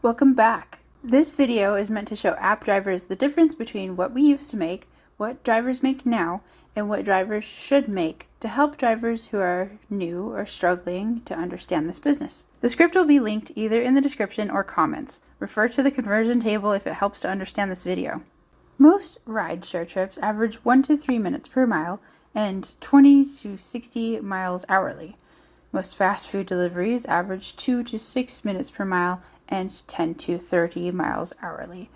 Welcome back. This video is meant to show app drivers the difference between what we used to make, what drivers make now, and what drivers should make to help drivers who are new or struggling to understand this business. The script will be linked either in the description or comments. Refer to the conversion table if it helps to understand this video. Most rideshare trips average 1 to 3 minutes per mile and 20 to 60 miles hourly. Most fast food deliveries average 2 to 6 minutes per mile and 10 to 30 miles hourly.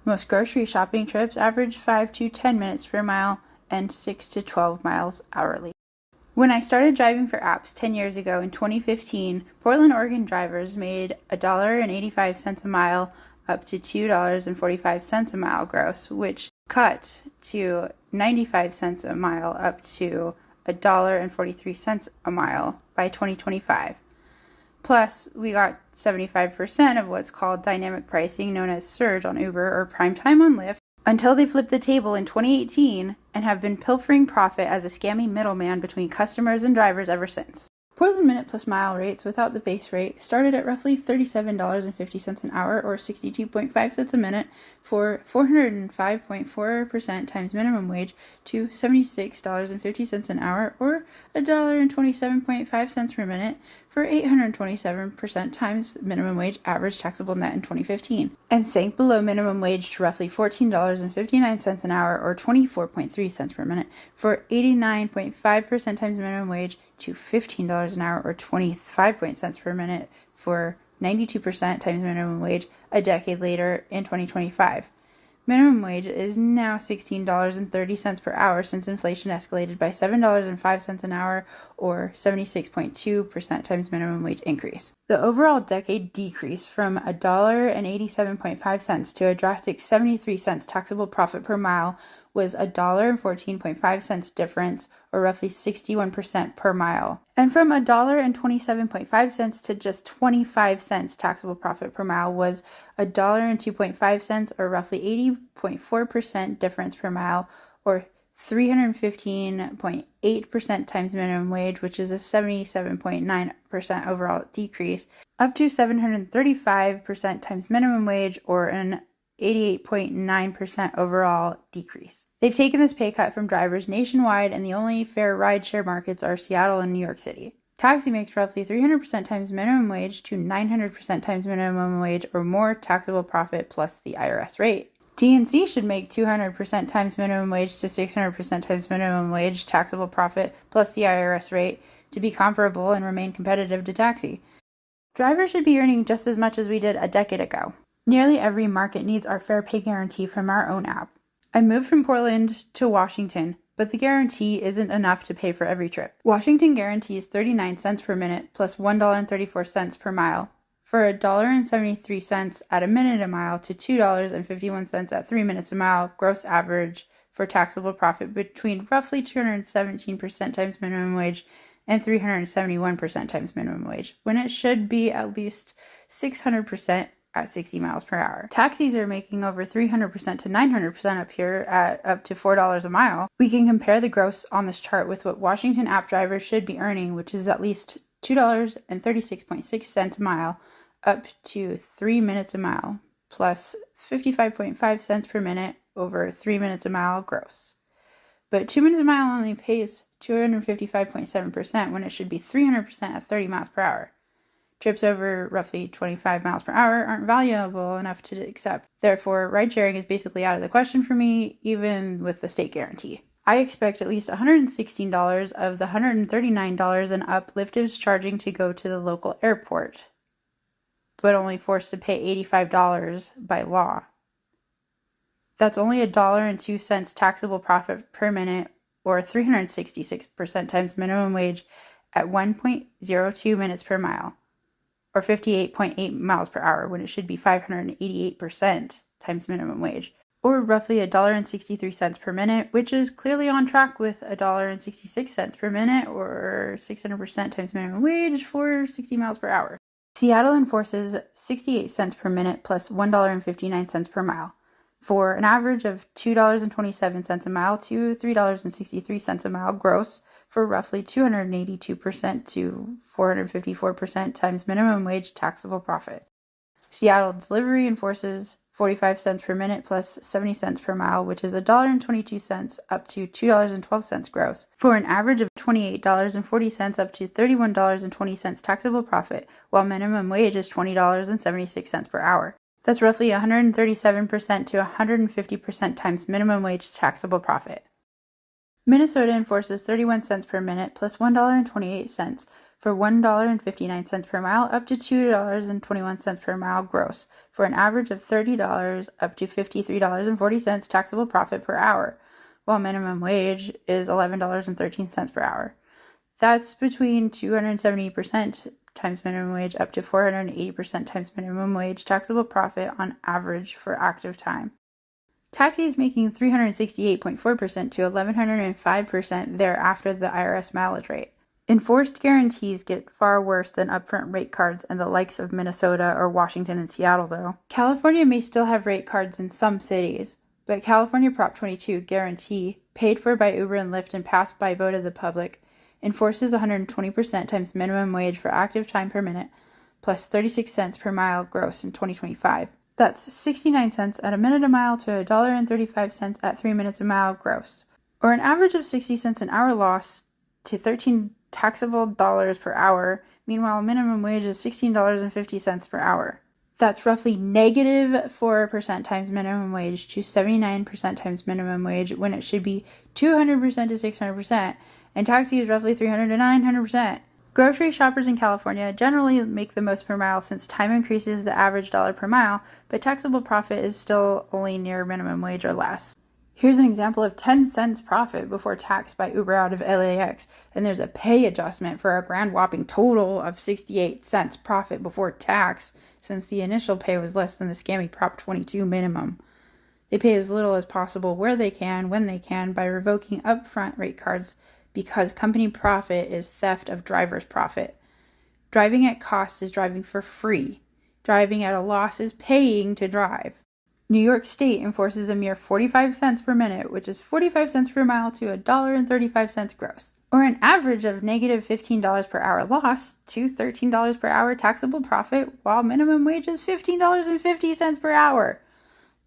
Most grocery shopping trips average 5 to 10 minutes per mile and 6 to 12 miles hourly. When I started driving for apps 10 years ago in 2015, Portland, Oregon drivers made $1.85 a mile up to $2.45 a mile gross, which cut to 95 cents a mile up to $1.43 a mile by 2025. Plus, we got 75% of what's called dynamic pricing, known as surge on Uber or prime time on Lyft, until they flipped the table in 2018 and have been pilfering profit as a scammy middleman between customers and drivers ever since. Portland minute plus mile rates without the base rate started at roughly $37.50 an hour or 62.5 cents a minute for 405.4% times minimum wage to $76.50 an hour or $1.27.5 per minute for 827% times minimum wage average taxable net in 2015, and sank below minimum wage to roughly $14.59 an hour or 24.3 cents per minute for 89.5% times minimum wage to $15 an hour or 25 cents per minute for 92% times minimum wage a decade later in 2025. Minimum wage is now $16.30 per hour since inflation escalated by $7.05 an hour or 76.2% times minimum wage increase. The overall decade decrease from $1.87.5 to a drastic 73 cents taxable profit per mile was $1.14.5 difference, or roughly 61% per mile. And from $1.27.5 to just 25 cents taxable profit per mile was $1.02.5, or roughly 80.4% difference per mile, or 315.8% times minimum wage, which is a 77.9% overall decrease, up to 735% times minimum wage, or an 88.9% overall decrease. They've taken this pay cut from drivers nationwide, and the only fair rideshare markets are Seattle and New York City. Taxi makes roughly 300% times minimum wage to 900% times minimum wage or more taxable profit plus the IRS rate. TNC should make 200% times minimum wage to 600% times minimum wage taxable profit plus the IRS rate to be comparable and remain competitive to taxi. Drivers should be earning just as much as we did a decade ago. Nearly every market needs our fair pay guarantee from our own app. I moved from Portland to Washington, but the guarantee isn't enough to pay for every trip. Washington guarantees 39 cents per minute plus $1.34 per mile for $1.73 at a minute a mile to $2.51 at 3 minutes a mile gross average for taxable profit between roughly 217% times minimum wage and 371% times minimum wage, when it should be at least 600% at 60 miles per hour. Taxis are making over 300% to 900% up here at up to $4 a mile. We can compare the gross on this chart with what Washington app drivers should be earning, which is at least $2.36.6 a mile up to 3 minutes a mile, plus 55.5 cents per minute over 3 minutes a mile gross. But 2 minutes a mile only pays 255.7% when it should be 300% at 30 miles per hour. Trips over roughly 25 miles per hour aren't valuable enough to accept. Therefore, ride-sharing is basically out of the question for me, even with the state guarantee. I expect at least $116 of the $139 and up Lyft is charging to go to the local airport, but only forced to pay $85 by law. That's only $1.02 taxable profit per minute, or 366% times minimum wage at 1.02 minutes per mile, or 58.8 miles per hour when it should be 588% times minimum wage, or roughly $1.63 per minute, which is clearly on track with $1.66 per minute, or 600% times minimum wage for 60 miles per hour. Seattle enforces 68 cents per minute plus $1.59 per mile, for an average of $2.27 a mile to $3.63 a mile gross, for roughly 282% to 454% times minimum wage taxable profit. Seattle Delivery enforces 45 cents per minute plus 70 cents per mile, which is $1.22 up to $2.12 gross, for an average of $28.40 up to $31.20 taxable profit, while minimum wage is $20.76 per hour. That's roughly 137% to 150% times minimum wage taxable profit. Minnesota enforces 31 cents per minute plus $1.28 for $1.59 per mile up to $2.21 per mile gross, for an average of $30 up to $53.40 taxable profit per hour, while minimum wage is $11.13 per hour. That's between 270% times minimum wage up to 480% times minimum wage taxable profit on average for active time. Taxis making 368.4% to 1,105% thereafter the IRS mileage rate. Enforced guarantees get far worse than upfront rate cards in the likes of Minnesota or Washington and Seattle, though. California may still have rate cards in some cities, but California Prop 22 guarantee, paid for by Uber and Lyft and passed by vote of the public, enforces 120% times minimum wage for active time per minute, plus 36 cents per mile gross in 2025. That's 69 cents at a minute a mile to $1.35 at 3 minutes a mile gross, or an average of 60 cents an hour loss to 13 taxable dollars per hour. Meanwhile, minimum wage is $16.50 per hour. That's roughly negative 4% times minimum wage to 79% times minimum wage, when it should be 200% to 600%, and taxi is roughly 300 to 900%. Grocery shoppers in California generally make the most per mile since time increases the average dollar per mile, but taxable profit is still only near minimum wage or less. Here's an example of 10 cents profit before tax by Uber out of LAX, and there's a pay adjustment for a grand whopping total of 68 cents profit before tax, since the initial pay was less than the scammy Prop 22 minimum. They pay as little as possible where they can, when they can, by revoking upfront rate cards, because company profit is theft of driver's profit. Driving at cost is driving for free. Driving at a loss is paying to drive. New York State enforces a mere 45 cents per minute, which is 45 cents per mile to $1.35 gross, or an average of negative $15 per hour loss to $13 per hour taxable profit, while minimum wage is $15.50 per hour.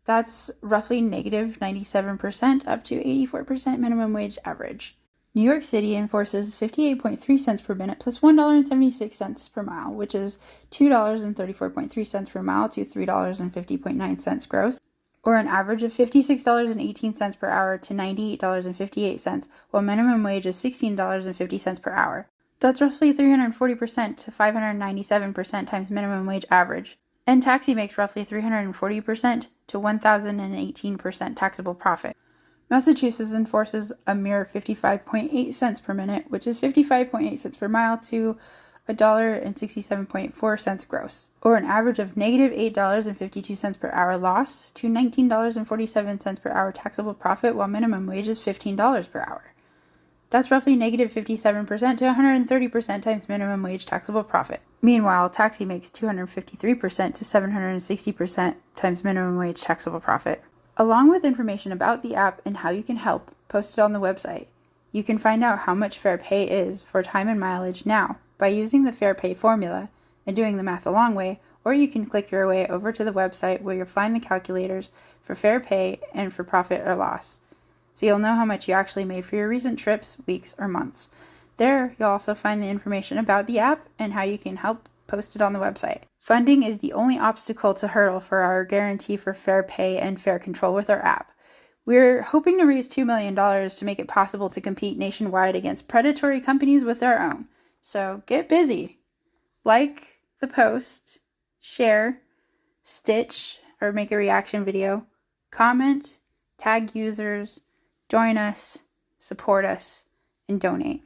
That's roughly negative 97% up to 84% minimum wage average. New York City enforces 58.3 cents per minute plus $1.76 per mile, which is $2.34.3 per mile to $3.50.9 gross, or an average of $56.18 per hour to $98.58, while minimum wage is $16.50 per hour. That's roughly 340% to 597% times minimum wage average. And taxi makes roughly 340% to 1,018% taxable profit. Massachusetts enforces a mere 55.8 cents per minute, which is 55.8 cents per mile to $1.67.4 gross, or an average of negative $8.52 per hour loss to $19.47 per hour taxable profit, while minimum wage is $15 per hour. That's roughly negative 57% to 130% times minimum wage taxable profit. Meanwhile, taxi makes 253% to 760% times minimum wage taxable profit. Along with information about the app and how you can help, posted on the website. You can find out how much fair pay is for time and mileage now by using the fair pay formula and doing the math the long way, or you can click your way over to the website where you'll find the calculators for fair pay and for profit or loss. So you'll know how much you actually made for your recent trips, weeks, or months. There, you'll also find the information about the app and how you can help, posted on the website. Funding is the only obstacle to hurdle for our guarantee for fair pay and fair control with our app. We're hoping to raise $2 million to make it possible to compete nationwide against predatory companies with our own. So get busy. Like the post, share, stitch or make a reaction video, comment, tag users, join us, support us, and donate.